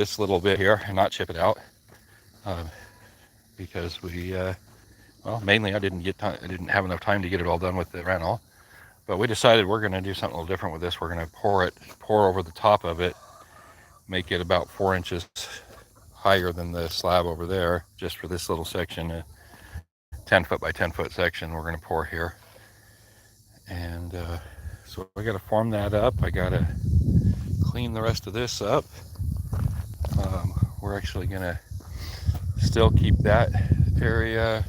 this little bit here and not chip it out, um, because well, mainly I didn't have enough time to get it all done with the rental. But we decided we're going to do something a little different with this. We're going to pour over the top of it, make it about 4 inches higher than the slab over there, just for this little section, a 10 foot by 10 foot section. We're going to pour here, and so I got to form that up. I got to clean the rest of this up. We're actually going to still keep that area,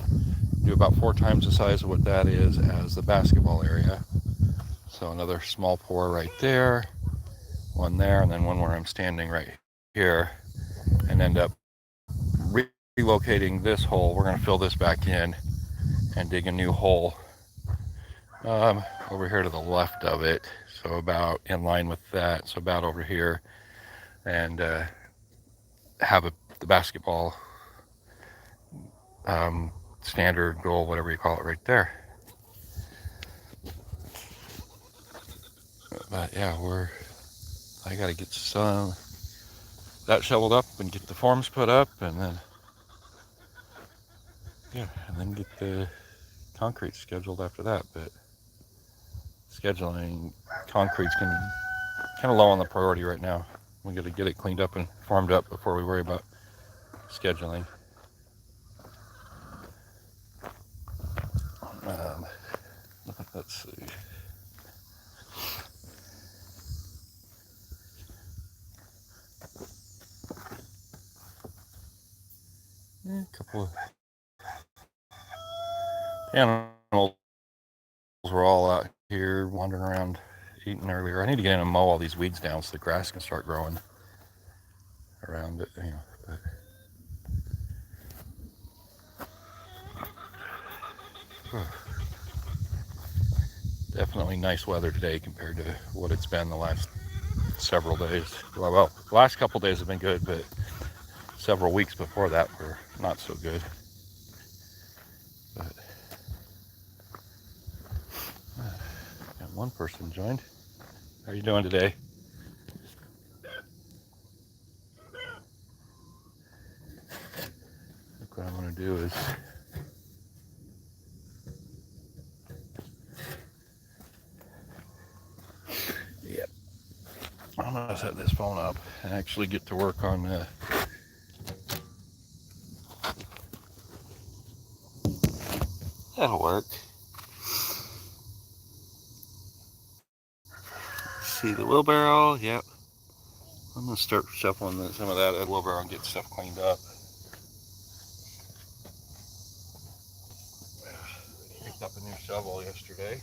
do about 4 times the size of what that is as the basketball area. So another small pour right there, one there, and then one where I'm standing right here, and end up relocating this hole. We're going to fill this back in and dig a new hole over here to the left of it, so about in line with that, so about over here, and have the basketball standard goal, whatever you call it, right there. But yeah, I got to get some that shoveled up and get the forms put up, and then get the concrete scheduled after that. But scheduling concrete's kind of low on the priority right now. We got to get it cleaned up and formed up before we worry about scheduling. Um, let's see. A couple of animals were all out here wandering around eating earlier. I need to get in and mow all these weeds down so the grass can start growing around it. Definitely nice weather today compared to what it's been the last several days. Well, the last couple days have been good, but several weeks before that were not so good. But got one person joined. How are you doing today? Look, what I'm going to do is I'm going to set this phone up and actually get to work on that'll work. See the wheelbarrow? Yep. I'm going to start shuffling some of that wheelbarrow and get stuff cleaned up. Picked up a new shovel yesterday.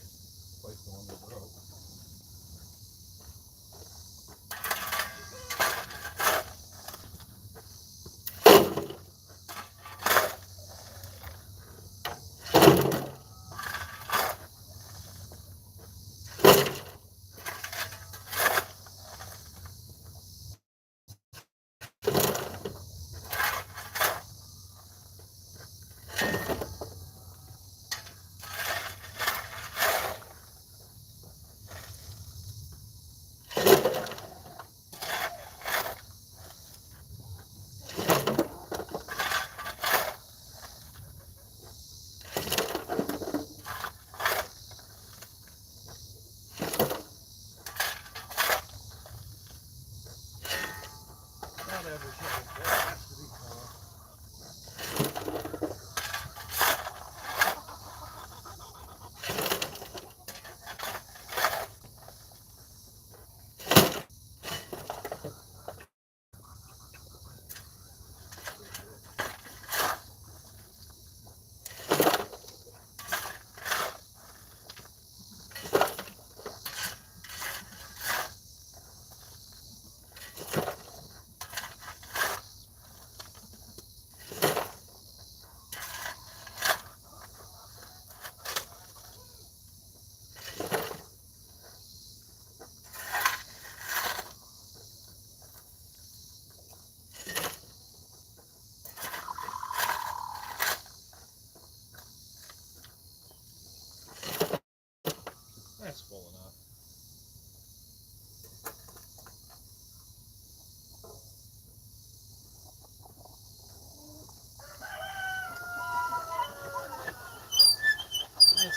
Placed the one that broke.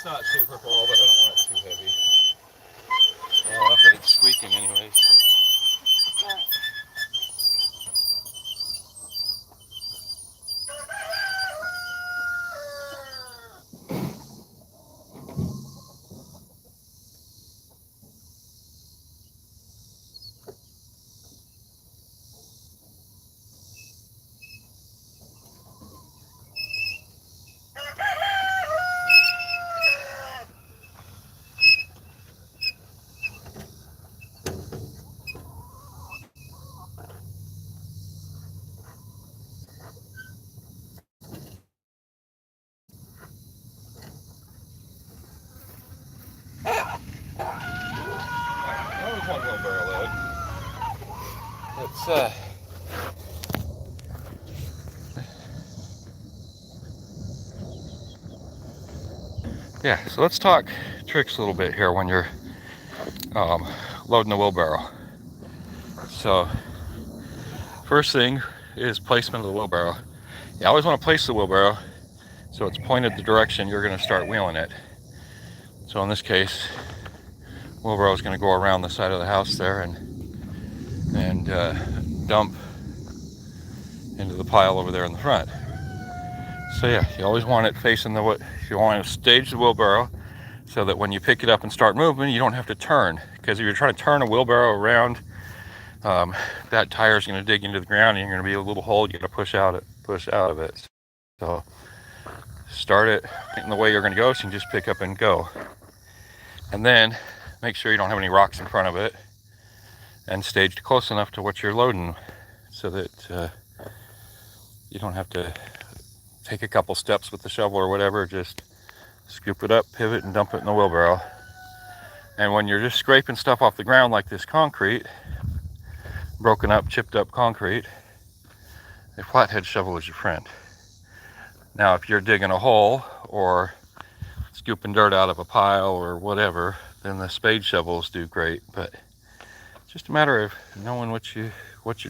It's not super full, but I don't want it too heavy. Well, enough that it's squeaking anyways. That was one wheelbarrow load. It's yeah, so let's talk tricks a little bit here when you're loading the wheelbarrow. So first thing is placement of the wheelbarrow. You always want to place the wheelbarrow so it's pointed the direction you're going to start wheeling it. So in this case, wheelbarrow is going to go around the side of the house there and dump into the pile over there in the front. So yeah, you always want it facing the, you want to stage the wheelbarrow so that when you pick it up and start moving, you don't have to turn. Because if you're trying to turn a wheelbarrow around, that tire is going to dig into the ground and you're going to be a little hole you got to push out of it. So start it in the way you're going to go so you can just pick up and go. And then make sure you don't have any rocks in front of it and staged close enough to what you're loading so that you don't have to take a couple steps with the shovel or whatever. Just scoop it up, pivot, and dump it in the wheelbarrow. And when you're just scraping stuff off the ground like this concrete, broken up, chipped up concrete, a flathead shovel is your friend. Now if you're digging a hole or scooping dirt out of a pile or whatever, then the spade shovels do great. But it's just a matter of knowing what you're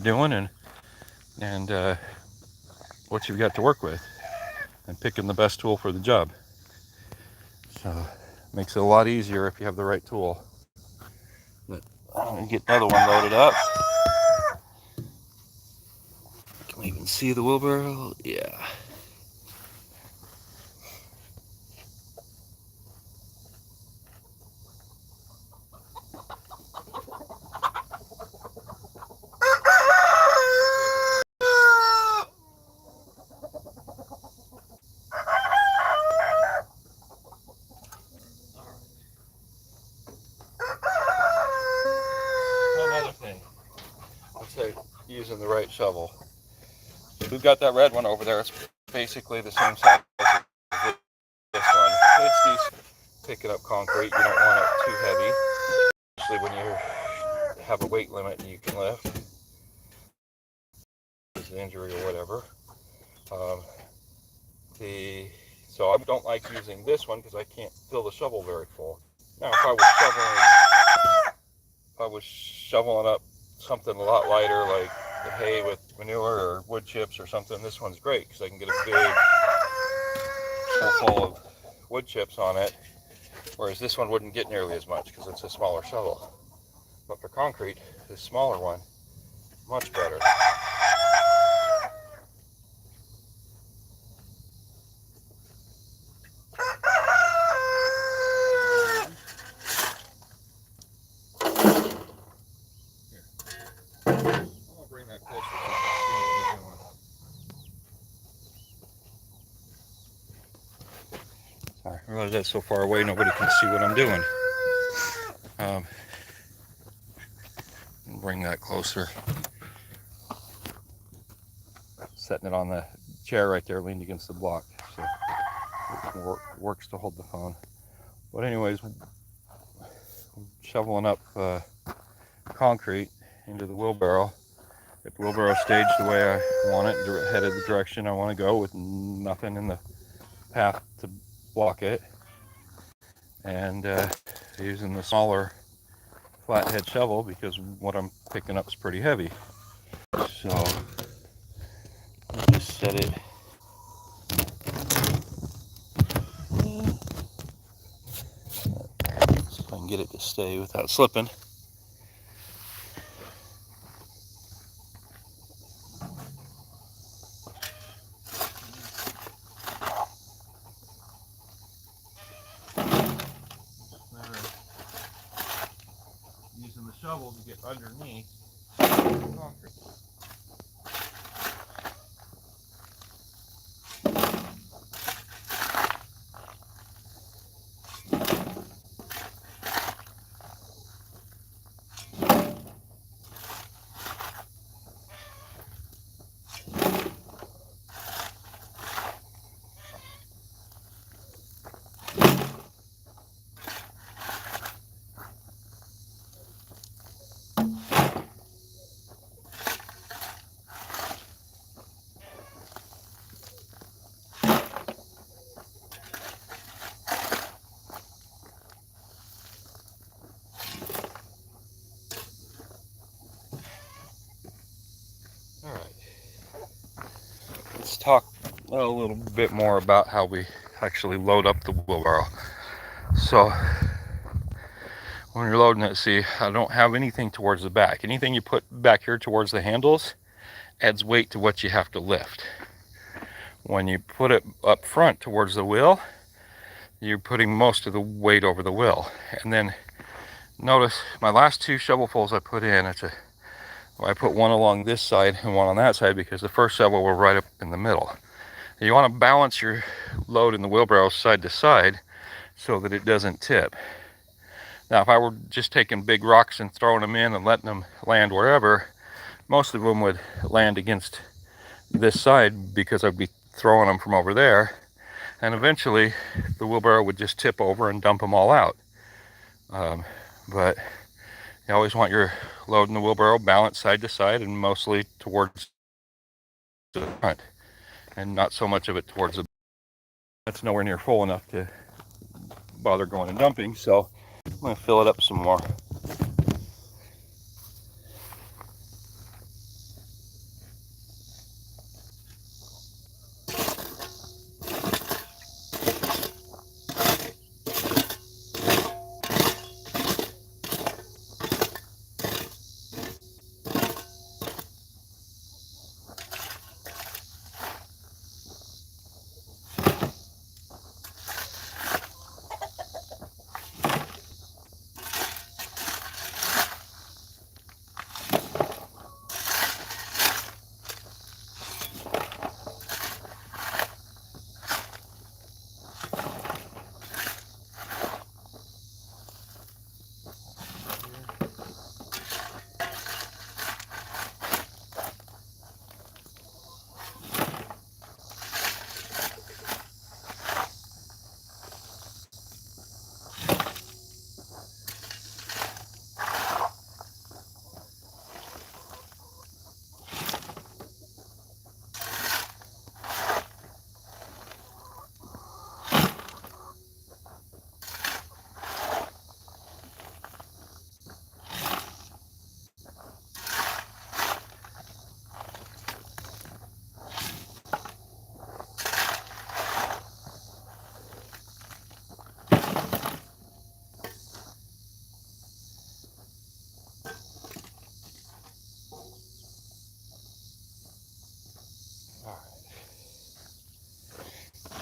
doing and what you've got to work with and picking the best tool for the job. So it makes it a lot easier if you have the right tool. But I'm gonna get another one loaded up. Can we even see the wheelbarrow? Yeah. Another thing, let's say using the right shovel. We've got that red one over there. It's basically the same size as this one. It's decent. Picking up concrete, you don't want it too heavy, especially when you have a weight limit you can lift. It's an injury or whatever. So I don't like using this one because I can't fill the shovel very full. Now if I was shoveling up something a lot lighter like the hay with manure or wood chips or something, this one's great because I can get a big full of wood chips on it, whereas this one wouldn't get nearly as much because it's a smaller shovel. But for concrete, this smaller one, much better. Sorry, I realize that's so far away nobody can see what I'm doing. Bring that closer. Setting it on the chair right there, leaned against the block, so it works to hold the phone. But anyways, shoveling up concrete into the wheelbarrow. Get the wheelbarrow staged the way I want it, headed the direction I want to go with nothing in the path to block it. And using the smaller flathead shovel because what I'm picking up is pretty heavy. So I'll just set it get it to stay without slipping. Using the shovel to get underneath the concrete. All right, let's talk a little bit more about how we actually load up the wheelbarrow. So when you're loading it, see, I don't have anything towards the back. Anything you put back here towards the handles adds weight to what you have to lift. When you put it up front towards the wheel, you're putting most of the weight over the wheel. And then notice my last two shovelfuls I put in, I put one along this side and one on that side because the first shovel were right up in the middle. You want to balance your load in the wheelbarrow side to side so that it doesn't tip. Now, if I were just taking big rocks and throwing them in and letting them land wherever, most of them would land against this side because I'd be throwing them from over there, and eventually the wheelbarrow would just tip over and dump them all out. But you always want your load in the wheelbarrow balanced side to side and mostly towards the front, and not so much of it towards the back. That's nowhere near full enough to bother going and dumping, so I'm going to fill it up some more.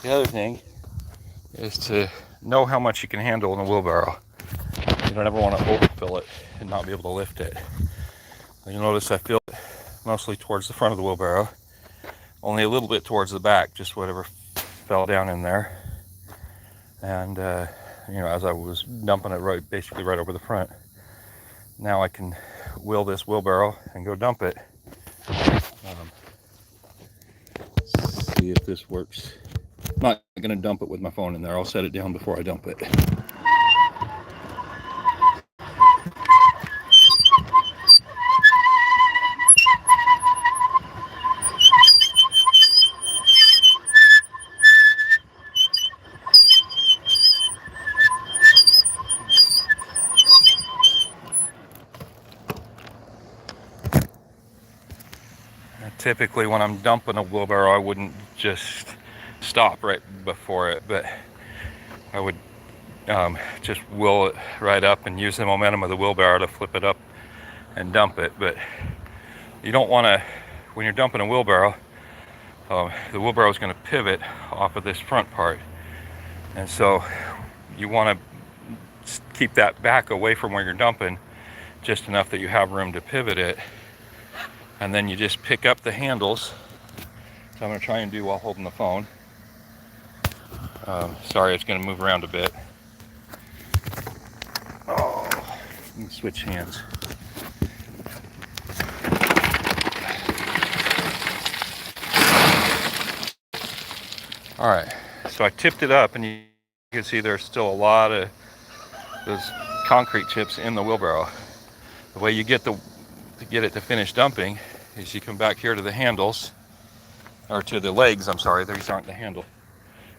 The other thing is to know how much you can handle in a wheelbarrow. You don't ever want to overfill it and not be able to lift it. You'll notice I filled it mostly towards the front of the wheelbarrow, only a little bit towards the back, just whatever fell down in there. And as I was dumping it basically right over the front, now I can wheel this wheelbarrow and go dump it. See if this works. I'm not going to dump it with my phone in there. I'll set it down before I dump it. Typically when I'm dumping a wheelbarrow, I wouldn't just stop right before it, but I would just wheel it right up and use the momentum of the wheelbarrow to flip it up and dump it. But you don't want to, when you're dumping a wheelbarrow, the wheelbarrow is going to pivot off of this front part, and so you want to keep that back away from where you're dumping just enough that you have room to pivot it, and then you just pick up the handles. So I'm going to try and do while holding the phone. Sorry, it's going to move around a bit. Oh, let me switch hands. All right, so I tipped it up, and you can see there's still a lot of those concrete chips in the wheelbarrow. The way you get to get it to finish dumping is you come back here to the handles, or to the legs, I'm sorry, these aren't the handle.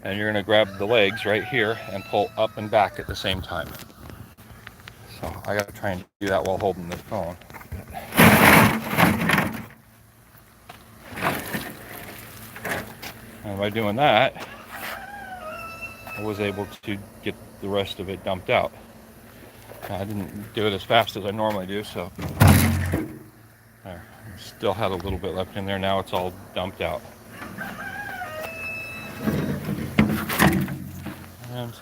And you're gonna grab the legs right here and pull up and back at the same time. So I gotta try and do that while holding the phone. And by doing that, I was able to get the rest of it dumped out. I didn't do it as fast as I normally do, so there. Still had a little bit left in there. Now it's all dumped out. And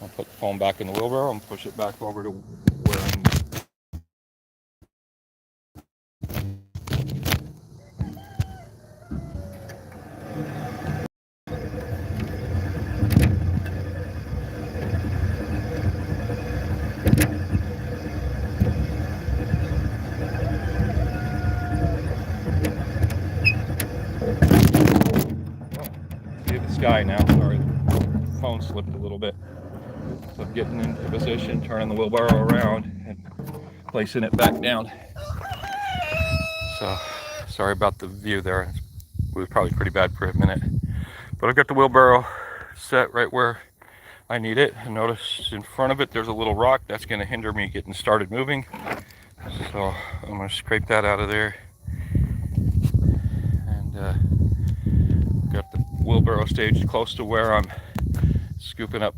I'll put the phone back in the wheelbarrow and push it back over to where I'm. See the sky now. Sorry, the phone slipped a little bit. So I'm getting into position, turning the wheelbarrow around and placing it back down. So sorry about the view there. It was probably pretty bad for a minute. But I've got the wheelbarrow set right where I need it. And notice in front of it there's a little rock that's going to hinder me getting started moving. So I'm going to scrape that out of there. And got the wheelbarrow staged close to where I'm scooping up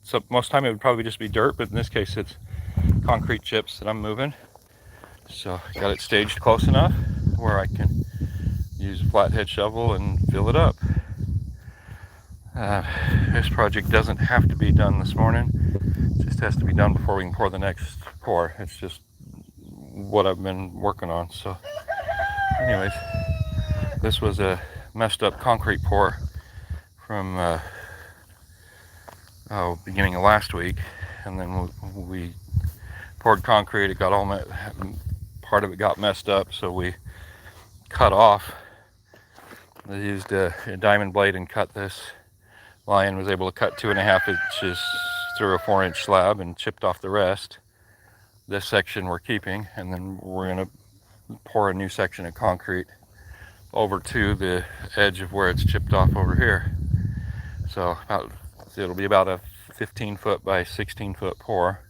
so most time it would probably just be dirt, but in this case it's concrete chips that I'm moving. So I got it staged close enough where I can use a flathead shovel and fill it up. This project doesn't have to be done this morning. It just has to be done before we can pour the next pour. It's just what I've been working on. So anyways, this was a messed up concrete pour from beginning of last week, and then we poured concrete. It got part of it got messed up, so we cut off. I used a diamond blade and cut this. Lion was able to cut 2.5 inches through a 4-inch slab and chipped off the rest. This section we're keeping, and then we're going to pour a new section of concrete over to the edge of where it's chipped off over here. So it'll be about a 15-foot by 16-foot pour.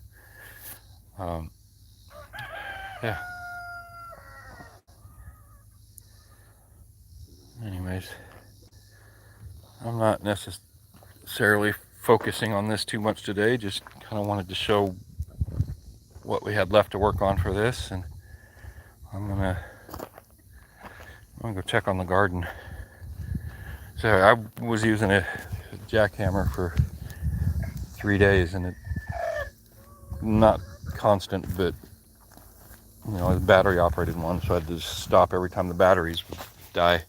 Yeah. Anyways, I'm not necessarily focusing on this too much today. Just kind of wanted to show what we had left to work on for this, and I'm gonna go check on the garden. So I was using a jackhammer for 3 days, and it not constant, but a battery operated one, so I had to stop every time the batteries would die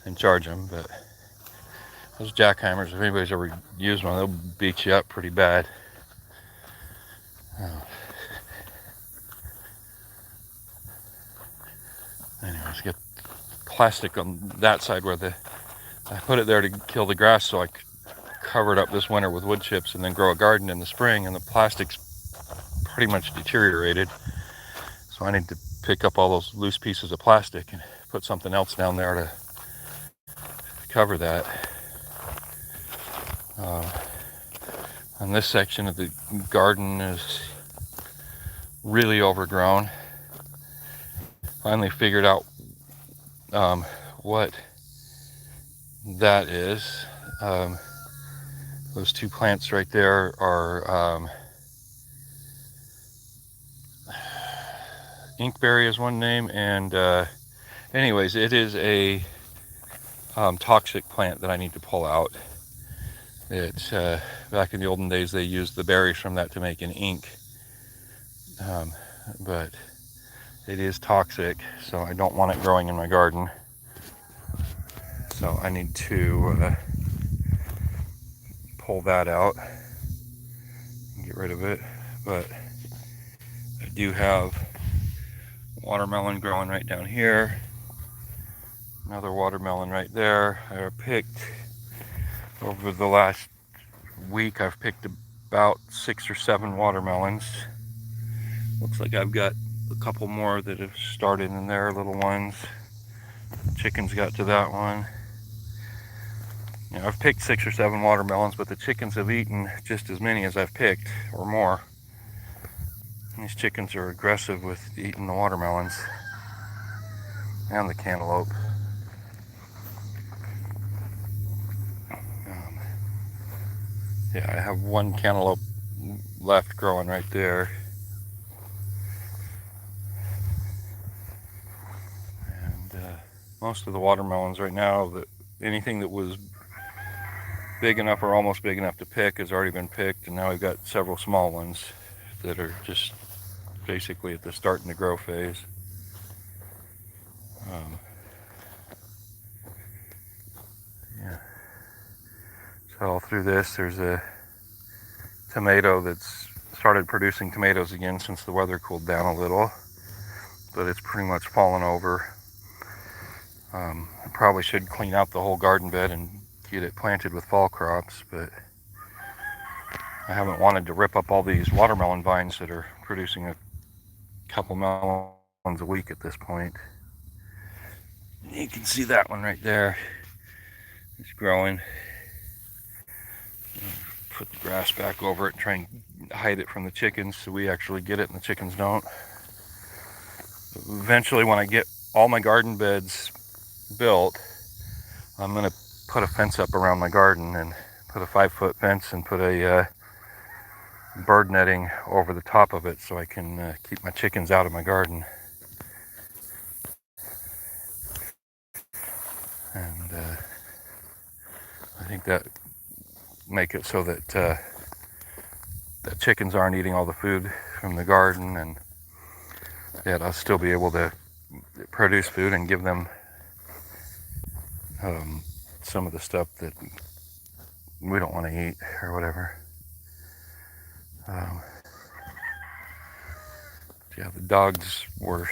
and charge them. But those jackhammers, if anybody's ever used one, they'll beat you up pretty bad. Anyways, get plastic on that side where I put it there to kill the grass, so I could cover it up this winter with wood chips and then grow a garden in the spring, and the plastic's pretty much deteriorated. So I need to pick up all those loose pieces of plastic and put something else down there to cover that. And this section of the garden is really overgrown. Finally figured out what that is. Those two plants right there are inkberry is one name, and anyways, it is a toxic plant that I need to pull out. It's back in the olden days they used the berries from that to make an ink, but it is toxic, so I don't want it growing in my garden. So I need to pull that out and get rid of it. But I do have watermelon growing right down here, another watermelon right there. I picked, over the last week, I've picked about 6 or 7 watermelons. Looks like I've got a couple more that have started in there, little ones. Chickens got to that one. You know, I've picked 6 or 7 watermelons, but the chickens have eaten just as many as I've picked, or more. And these chickens are aggressive with eating the watermelons and the cantaloupe. Yeah, I have one cantaloupe left growing right there. And most of the watermelons right now, anything that was big enough or almost big enough to pick has already been picked, and now we've got several small ones that are just basically at the starting to grow phase. Yeah. So all through this, there's a tomato that's started producing tomatoes again since the weather cooled down a little, but it's pretty much fallen over. I probably should clean out the whole garden bed and get it planted with fall crops, but I haven't wanted to rip up all these watermelon vines that are producing a couple melons a week at this point. You can see that one right there. It's growing. Put the grass back over it and try and hide it from the chickens so we actually get it and the chickens don't. Eventually, when I get all my garden beds built, I'm going to put a fence up around my garden and put a 5-foot fence and put a bird netting over the top of it so I can keep my chickens out of my garden. And I think that make it so that the chickens aren't eating all the food from the garden, and yet I'll still be able to produce food and give them some of the stuff that we don't want to eat or whatever. Yeah, the dogs were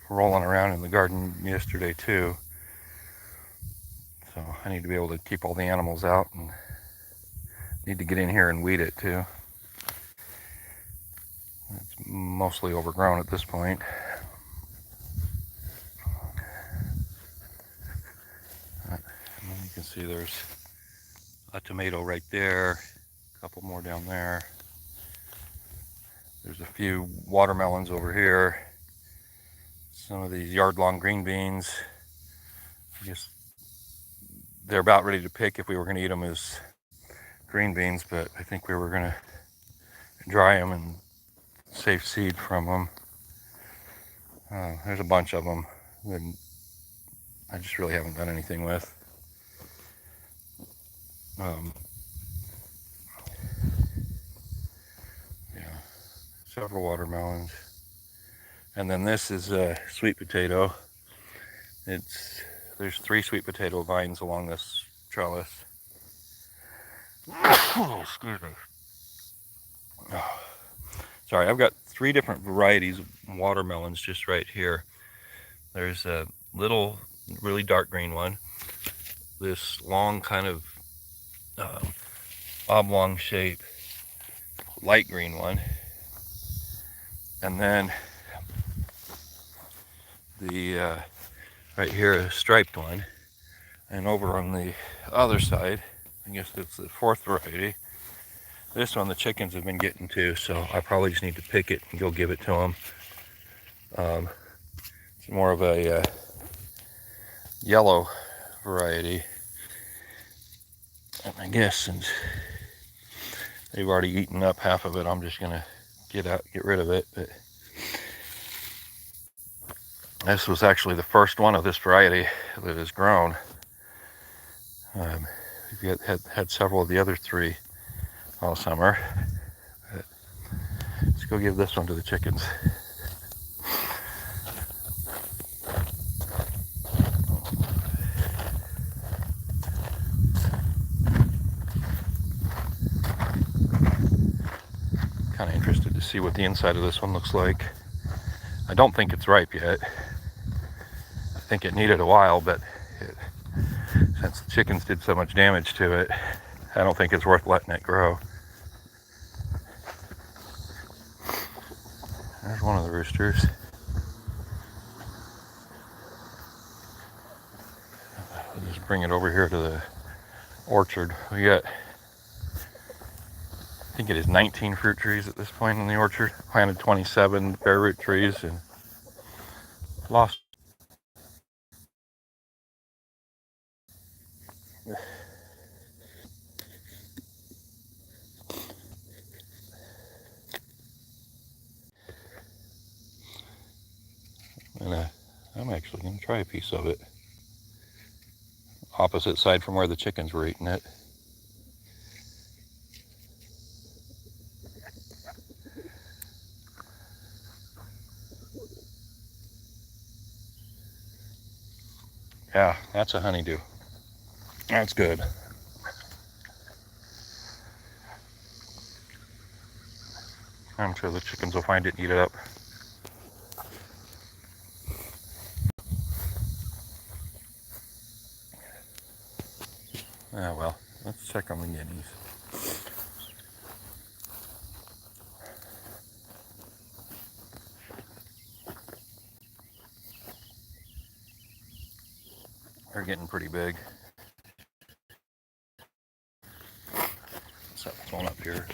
rolling around in the garden yesterday too, so I need to be able to keep all the animals out, and need to get in here and weed it too. It's mostly overgrown at this point. You can see there's a tomato right there, a couple more down there. There's a few watermelons over here. Some of these yard-long green beans. I guess they're about ready to pick if we were going to eat them as green beans, but I think we were going to dry them and save seed from them. There's a bunch of them that I just really haven't done anything with. Yeah, several watermelons. And then this is a sweet potato. There's 3 sweet potato vines along this trellis. Oh, excuse me. Oh. Sorry, I've got 3 different varieties of watermelons just right here. There's a little, really dark green one. This long kind of oblong shape, light green one. And then the right here, a striped one. And over on the other side, I guess it's the 4th variety. This one the chickens have been getting to, so I probably just need to pick it and go give it to them. It's more of a yellow variety. And I guess since They've already eaten up half of it. I'm just gonna get rid of it. But this was actually the first one of this variety that has grown. We've had several of the other three all summer. But let's go give this one to the chickens. Kind of interested to see what the inside of this one looks like. I don't think it's ripe yet. I think it needed a while, but since the chickens did so much damage to it, I don't think it's worth letting it grow. There's one of the roosters. I'll just bring it over here to the orchard. We got, I think it is 19 fruit trees at this point in the orchard. Planted 27 bare root trees and lost. And I'm actually going to try a piece of it. Opposite side from where the chickens were eating it. Yeah, that's a honeydew. That's good. I'm sure the chickens will find it and eat it up. Ah, well, let's check on the guineas. They're getting pretty big. Set this one up here.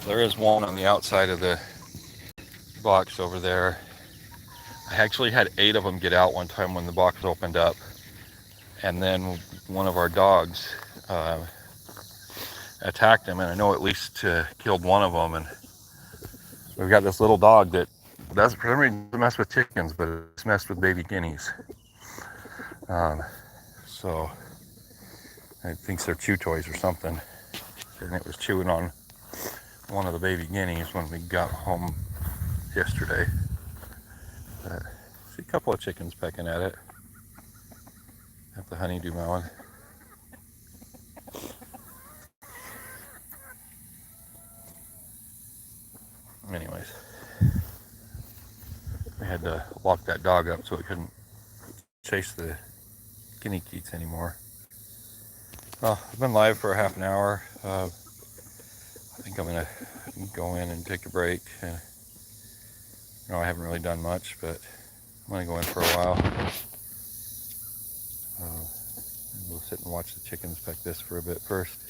There is one on the outside of the box over there. I actually had 8 of them get out one time when the box opened up. And then one of our dogs attacked them, and I know at least killed one of them. And we've got this little dog that doesn't, for some reason, mess with chickens, but it's messed with baby guineas. So it thinks they're chew toys or something. And it was chewing on one of the baby guineas when we got home yesterday. See a couple of chickens pecking at it. At the honeydew melon. Anyways, we had to lock that dog up so it couldn't chase the guinea geese anymore. Well, I've been live for a half an hour. I think I'm gonna go in and take a break. I haven't really done much, but I'm gonna go in for a while. We'll sit and watch the chickens peck this for a bit first.